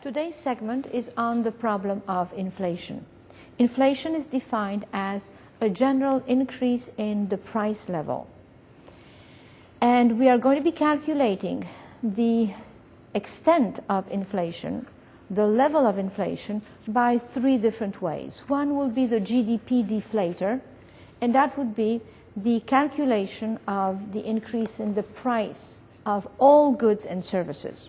Today's segment is on the problem of inflation. Inflation is defined as a general increase in the price level. And we are going to be calculating the extent of inflation, the level of inflation, by three different ways. One will be the GDP deflator, and that would be the calculation of the increase in the price of all goods and services.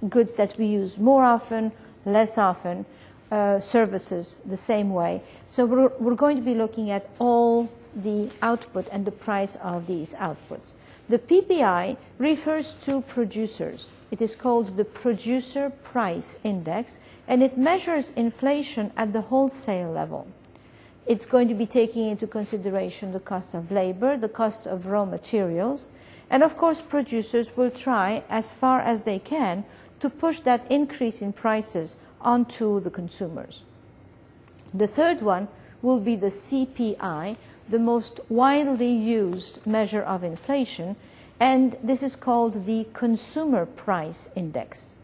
Goods that we use more often, less often, services the same way. So we're going to be looking at all the output and the price of these outputs. The PPI refers to producers. It is called the Producer Price Index, and it measures inflation at the wholesale level. It's going to be taking into consideration the cost of labor, the cost of raw materials, and of course producers will try as far as they can to push that increase in prices onto the consumers. The third one will be the CPI, the most widely used measure of inflation, and this is called the Consumer Price Index.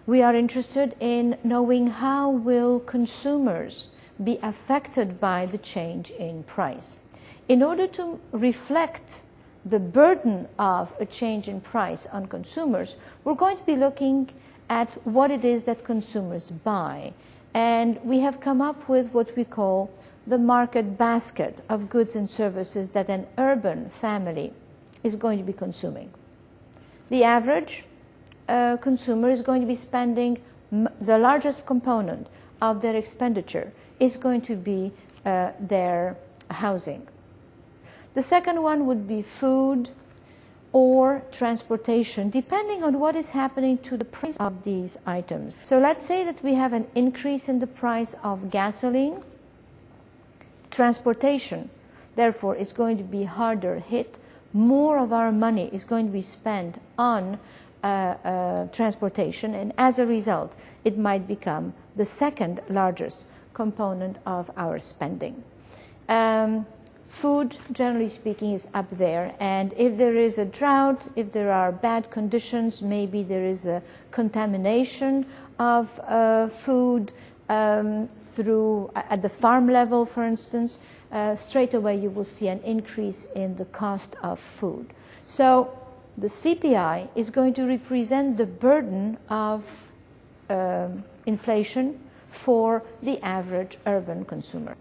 We are interested in knowing how will consumers be affected by the change in price. In order to reflect the burden of a change in price on consumers, we're going to be looking at what it is that consumers buy. And we have come up with what we call the market basket of goods and services that an urban family is going to be consuming. The average consumer is going to be spending the largest component of their expenditure is going to be their housing. The second one would be food or transportation, depending on what is happening to the price of these items. So let's say that we have an increase in the price of gasoline. Transportation, therefore, is going to be harder hit. More of our money is going to be spent on transportation, and as a result, it might become the second largest component of our spending. Food, generally speaking, is up there, and if there is a drought, if there are bad conditions, maybe there is a contamination of food at the farm level, for instance, straight away you will see an increase in the cost of food. So the CPI is going to represent the burden of inflation for the average urban consumer.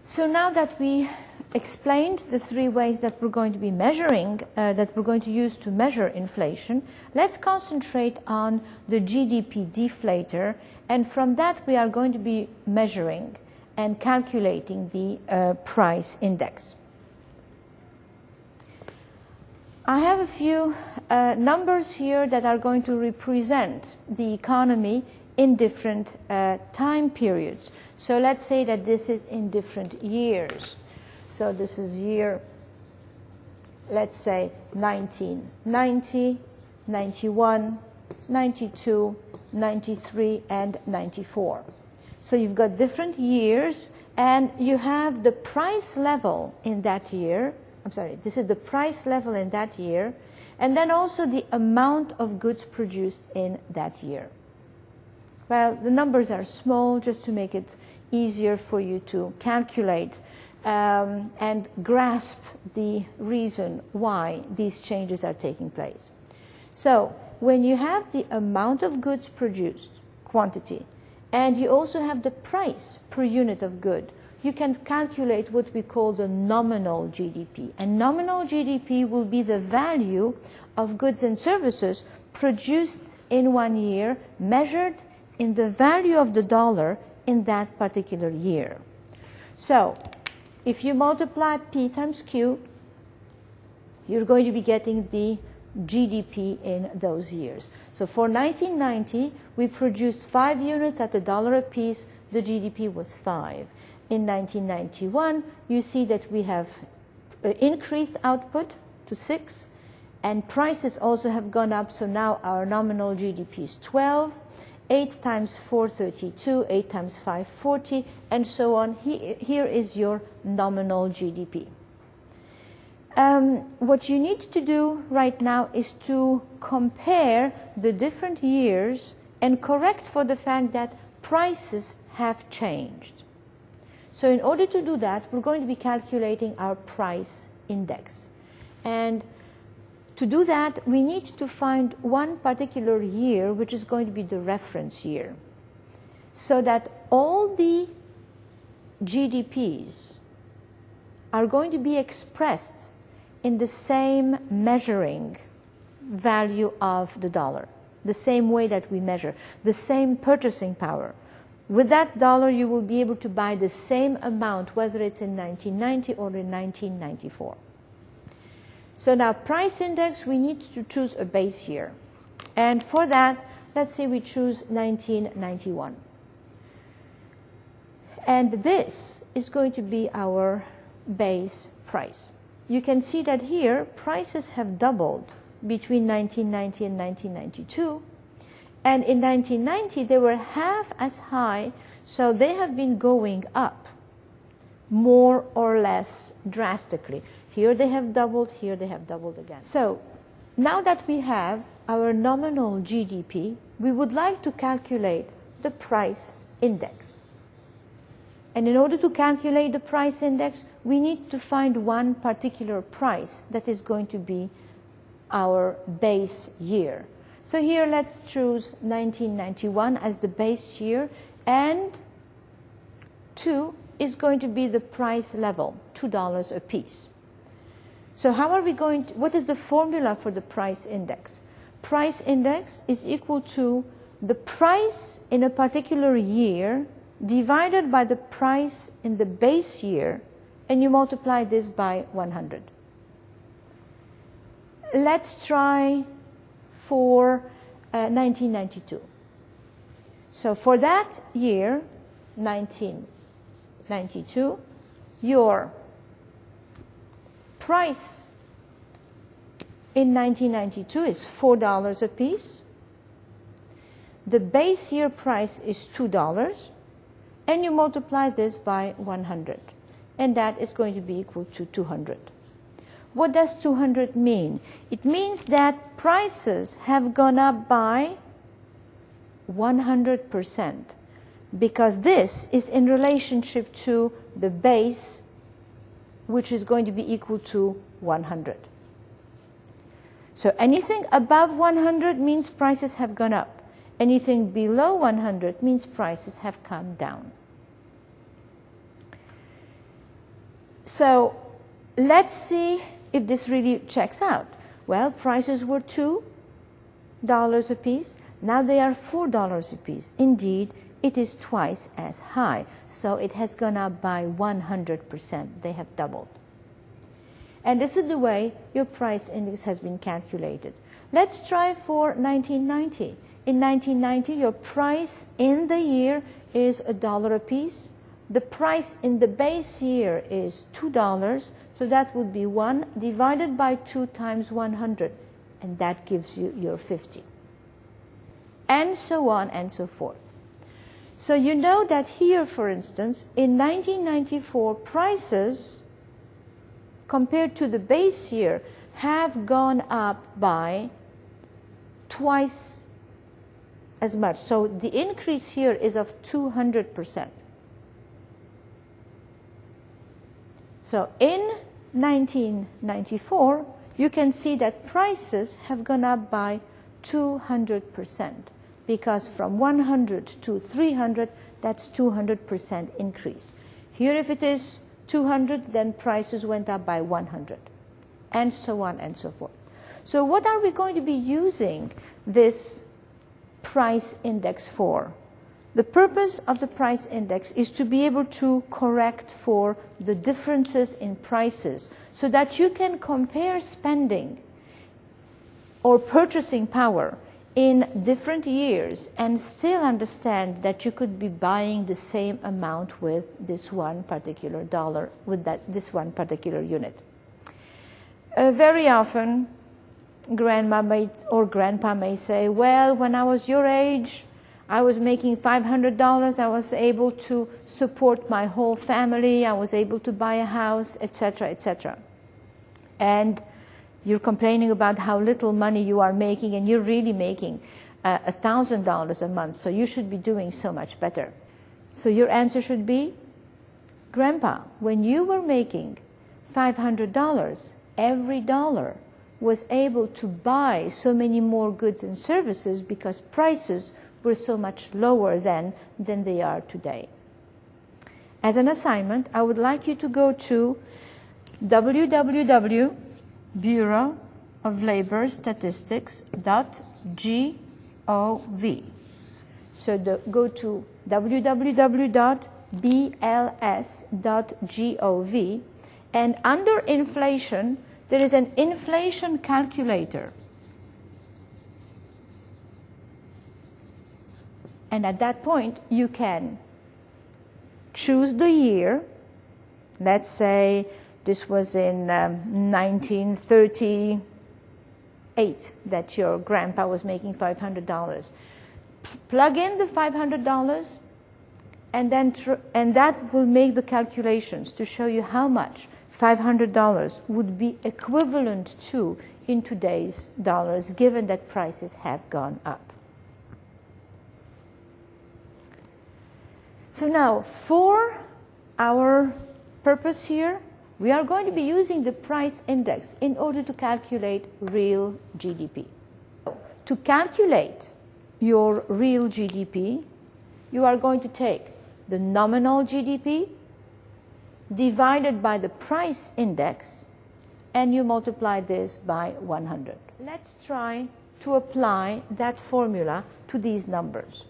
So now that we explained the three ways that we're going to be measuring, that we're going to use to measure inflation, let's concentrate on the GDP deflator, and from that we are going to be measuring and calculating the price index. I have a few numbers here that are going to represent the economy in different time periods. So let's say that this is in different years. So this is year, let's say 1990, 91, 92, 93, and 94. So you've got different years, and you have the price level in that year. I'm sorry, this is the price level in that year, and then also the amount of goods produced in that year. Well, the numbers are small just to make it easier for you to calculate and grasp the reason why these changes are taking place. So when you have the amount of goods produced, quantity, and you also have the price per unit of good, you can calculate what we call the nominal GDP. And nominal GDP will be the value of goods and services produced in 1 year, measured in the value of the dollar in that particular year. So if you multiply P times Q, you're going to be getting the GDP in those years. So for 1990, we produced 5 units at $1 a piece. The GDP was 5. In 1991, you see that we have increased output to 6, and prices also have gone up, so now our nominal GDP is 12. 8 times 4, 32, 8 times 5, 40, and so on. Here is your nominal GDP. What you need to do right now is to compare the different years and correct for the fact that prices have changed. So in order to do that, we're going to be calculating our price index. And to do that, we need to find one particular year, which is going to be the reference year, so that all the GDPs are going to be expressed in the same measuring value of the dollar, the same way that we measure, the same purchasing power. With that dollar, you will be able to buy the same amount, whether it's in 1990 or in 1994. So now, price index, we need to choose a base year. And for that, let's say we choose 1991. And this is going to be our base price. You can see that here, prices have doubled between 1990 and 1992. And in 1990, they were half as high, so they have been going up more or less drastically. Here they have doubled, here they have doubled again. So now that we have our nominal GDP, we would like to calculate the price index. And in order to calculate the price index, we need to find one particular price that is going to be our base year. So here let's choose 1991 as the base year, and 2 is going to be the price level, $2 a piece. So how are we going to, what is the formula for the price index? Price index is equal to the price in a particular year divided by the price in the base year, and you multiply this by 100. Let's try for 1992. So for that year, 1992, your price in 1992 is $4 a piece. The base year price is $2, and you multiply this by 100, and that is going to be equal to 200. What does 200 mean? It means that prices have gone up by 100%, because this is in relationship to the base, which is going to be equal to 100. So anything above 100 means prices have gone up. Anything below 100 means prices have come down. So let's see if this really checks out. Well, prices were $2 a piece. Now they are $4 a piece. Indeed, it is twice as high. So it has gone up by 100%. They have doubled. And this is the way your price index has been calculated. Let's try for 1990. In 1990, your price in the year is $1 a piece. The price in the base year is $2, so that would be 1 divided by 2 times 100, and that gives you your 50. And so on and so forth. So you know that here, for instance, in 1994, prices compared to the base year have gone up by twice as much. So the increase here is of 200%. So in 1994, you can see that prices have gone up by 200%, because from 100 to 300, that's 200% increase. Here, if it is 200, then prices went up by 100, and so on and so forth. So what are we going to be using this price index for? The purpose of the price index is to be able to correct for the differences in prices, so that you can compare spending or purchasing power in different years and still understand that you could be buying the same amount with this one particular dollar, with this one particular unit. Very often, grandma or grandpa may say, well, when I was your age, I was making $500, I was able to support my whole family, I was able to buy a house, etc., etc. And you're complaining about how little money you are making, and you're really making $1,000 a month, so you should be doing so much better. So your answer should be, Grandpa, when you were making $500, every dollar was able to buy so many more goods and services because prices were so much lower then than they are today. As an assignment, I would like you to go to www.bureauoflaborstatistics.gov. So go to www.bls.gov, and under inflation, there is an inflation calculator. And at that point, you can choose the year. Let's say this was in 1938 that your grandpa was making $500. Plug in the $500, and that will make the calculations to show you how much $500 would be equivalent to in today's dollars, given that prices have gone up. So now, for our purpose here, we are going to be using the price index in order to calculate real GDP. To calculate your real GDP, you are going to take the nominal GDP divided by the price index, and you multiply this by 100. Let's try to apply that formula to these numbers.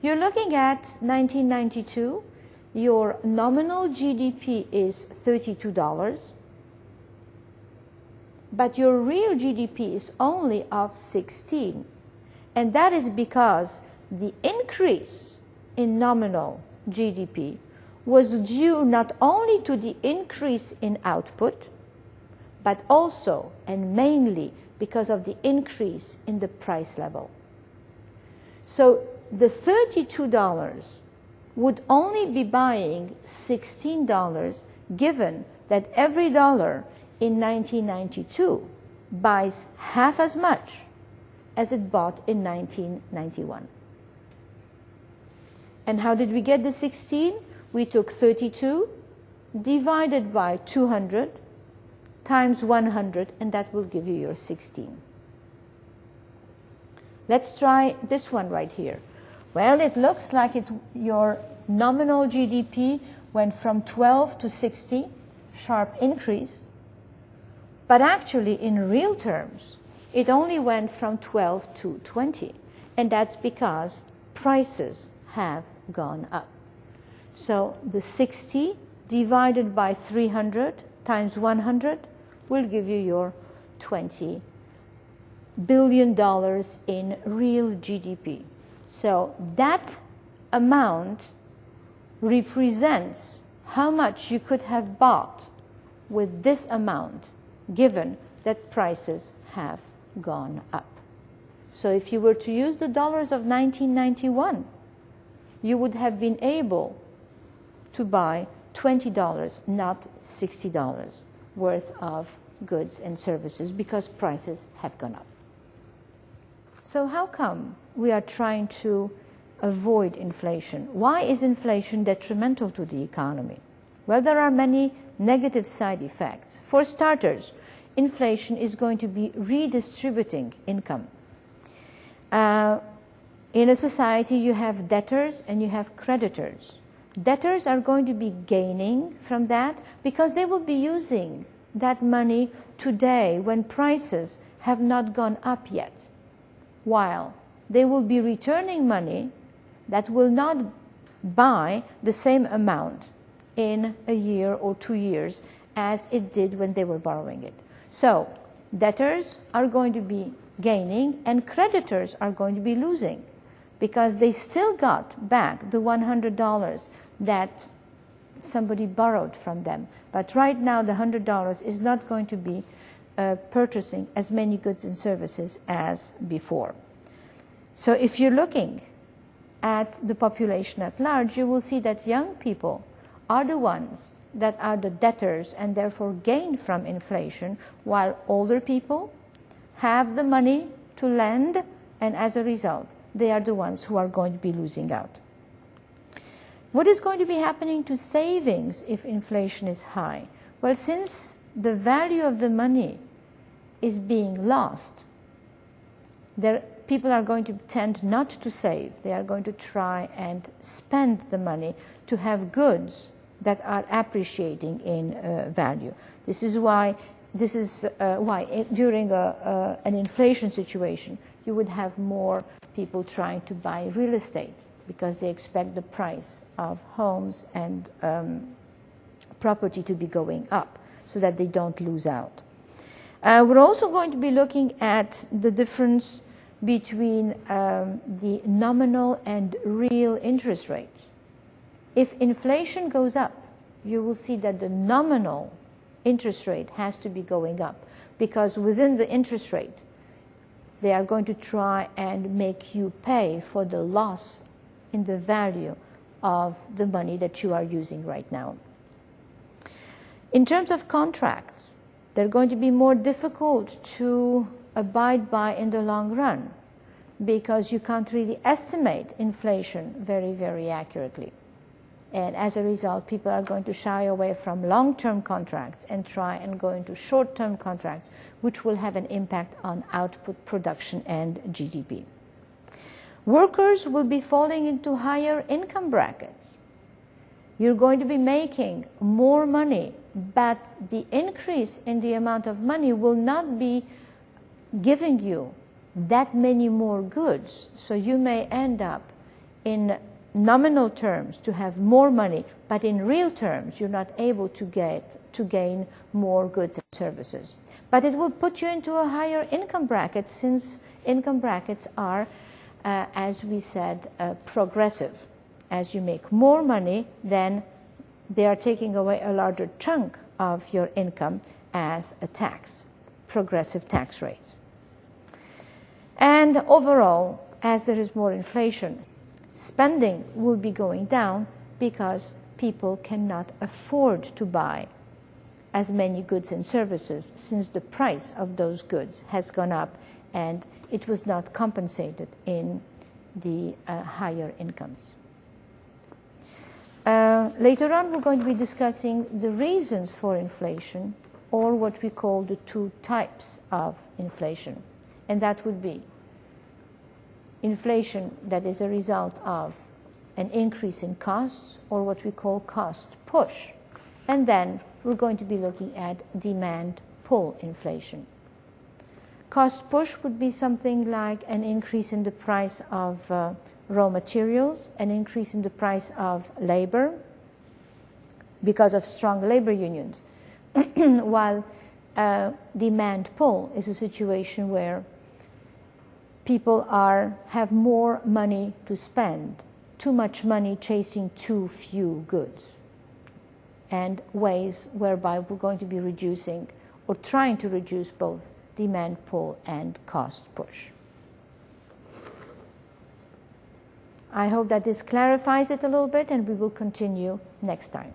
You're looking at 1992. Your nominal GDP is $32, but your real GDP is only of 16. And that is because the increase in nominal GDP was due not only to the increase in output, but also and mainly because of the increase in the price level. So the $32 would only be buying $16, given that every dollar in 1992 buys half as much as it bought in 1991. And how did we get the 16? We took 32 divided by 200 times 100, and that will give you your 16. Let's try this one right here. Well, it looks like your nominal GDP went from 12 to 60, sharp increase. But actually, in real terms, it only went from 12 to 20. And that's because prices have gone up. So the 60 divided by 300 times 100 will give you your $20 billion in real GDP. So that amount represents how much you could have bought with this amount, given that prices have gone up. So if you were to use the dollars of 1991, you would have been able to buy $20, not $60 worth of goods and services, because prices have gone up. So how come we are trying to avoid inflation? Why is inflation detrimental to the economy? Well, there are many negative side effects. For starters, inflation is going to be redistributing income. In a society, you have debtors and you have creditors. Debtors are going to be gaining from that because they will be using that money today when prices have not gone up yet, while they will be returning money that will not buy the same amount in a year or 2 years as it did when they were borrowing it. So debtors are going to be gaining and creditors are going to be losing, because they still got back the $100 that somebody borrowed from them. But right now, the $100 is not going to be purchasing as many goods and services as before. So if you're looking at the population at large, you will see that young people are the ones that are the debtors and therefore gain from inflation, while older people have the money to lend and as a result, they are the ones who are going to be losing out. What is going to be happening to savings if inflation is high? Well, since the value of the money is being lost, people are going to tend not to save. They are going to try and spend the money to have goods that are appreciating in value. This is why during an inflation situation, you would have more people trying to buy real estate because they expect the price of homes and property to be going up so that they don't lose out. We're also going to be looking at the difference between the nominal and real interest rates. If inflation goes up, you will see that the nominal interest rate has to be going up, because within the interest rate, they are going to try and make you pay for the loss in the value of the money that you are using right now. In terms of contracts, they're going to be more difficult to abide by in the long run because you can't really estimate inflation very, very accurately. And as a result, people are going to shy away from long-term contracts and try and go into short-term contracts, which will have an impact on output, production, and GDP. Workers will be falling into higher income brackets. You're going to be making more money, but the increase in the amount of money will not be giving you that many more goods. So you may end up in nominal terms to have more money, but in real terms you're not able to gain more goods and services. But it will put you into a higher income bracket, since income brackets are, as we said, progressive. As you make more money, then they are taking away a larger chunk of your income as a tax, progressive tax rate. And overall, as there is more inflation, spending will be going down because people cannot afford to buy as many goods and services, since the price of those goods has gone up and it was not compensated in the higher incomes. Later on, we're going to be discussing the reasons for inflation, or what we call the two types of inflation. And that would be inflation that is a result of an increase in costs, or what we call cost push. And then we're going to be looking at demand pull inflation. Cost push would be something like an increase in the price of raw materials, an increase in the price of labor because of strong labor unions, while demand pull is a situation where people have more money to spend, too much money chasing too few goods, and ways whereby we're going to be reducing or trying to reduce both demand pull and cost push. I hope that this clarifies it a little bit, and we will continue next time.